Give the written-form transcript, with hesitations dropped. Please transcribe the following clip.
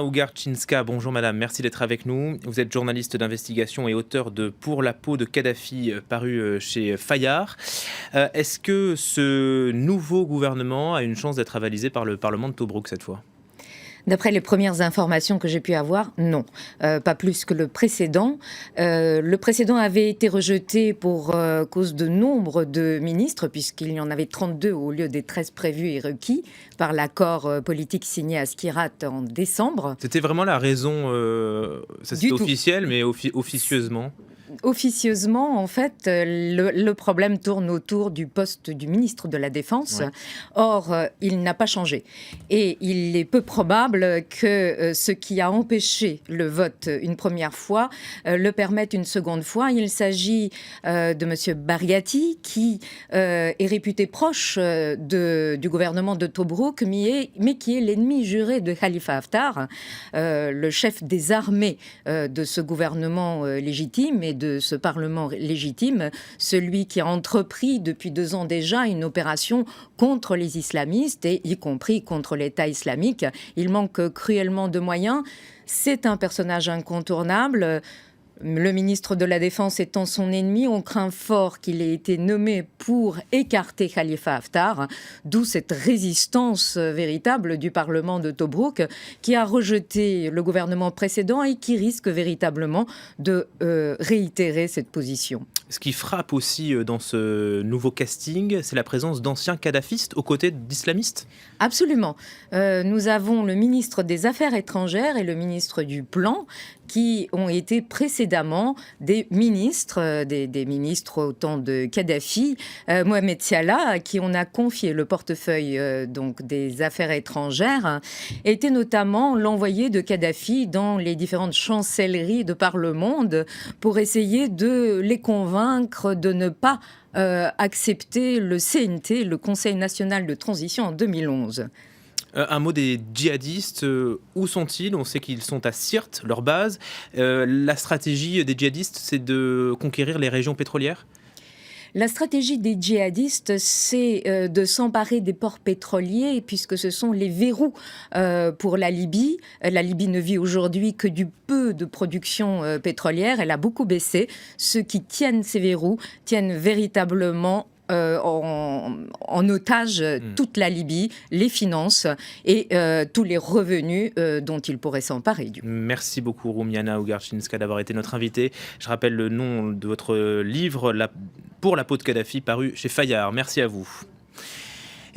Ougarchinska, bonjour madame, merci d'être avec nous. Vous êtes journaliste d'investigation et auteur de Pour la peau de Kadhafi, paru chez Fayard. Est-ce que ce nouveau gouvernement a une chance d'être avalisé par le Parlement de Tobrouk cette fois? D'après les premières informations que j'ai pu avoir, non. Pas plus que le précédent. Le précédent avait été rejeté pour cause de nombre de ministres, puisqu'il y en avait 32 au lieu des 13 prévus et requis par l'accord politique signé à Skirat en décembre. C'était vraiment la raison, ça Du c'était tout. officiel, mais officieusement? Officieusement, en fait, le problème tourne autour du poste du ministre de la Défense. Ouais. Or, il n'a pas changé. Et il est peu probable que ce qui a empêché le vote une première fois le permette une seconde fois. Il s'agit de M. Bariati, qui est réputé proche du gouvernement de Tobrouk, mais qui est l'ennemi juré de Khalifa Haftar, le chef des armées de ce gouvernement légitime et de ce Parlement légitime, celui qui a entrepris depuis 2 ans déjà une opération contre les islamistes, et y compris contre l'État islamique. Il manque cruellement de moyens. C'est un personnage incontournable. Le ministre de la Défense étant son ennemi, on craint fort qu'il ait été nommé pour écarter Khalifa Haftar, d'où cette résistance véritable du Parlement de Tobrouk qui a rejeté le gouvernement précédent et qui risque véritablement de réitérer cette position. Ce qui frappe aussi dans ce nouveau casting, c'est la présence d'anciens kadhafistes aux côtés d'islamistes? Absolument. Nous avons le ministre des Affaires étrangères et le ministre du Plan qui ont été précédemment des ministres, des ministres au temps de Kadhafi. Mohamed Siala, à qui on a confié le portefeuille donc des Affaires étrangères, était notamment l'envoyé de Kadhafi dans les différentes chancelleries de par le monde pour essayer de les convaincre de ne pas accepter le CNT, le Conseil national de transition, en 2011. Un mot des djihadistes, où sont-ils? On sait qu'ils sont à Sirte, leur base. La stratégie des djihadistes, c'est de conquérir les régions pétrolières? La stratégie des djihadistes, c'est de s'emparer des ports pétroliers, puisque ce sont les verrous pour la Libye. La Libye ne vit aujourd'hui que du peu de production pétrolière. Elle a beaucoup baissé. Ceux qui tiennent ces verrous tiennent véritablement en otage toute la Libye, les finances et tous les revenus dont ils pourraient s'emparer. Merci beaucoup Roumiana Ougarchinska d'avoir été notre invitée. Je rappelle le nom de votre livre, Pour la peau de Kadhafi, paru chez Fayard. Merci à vous.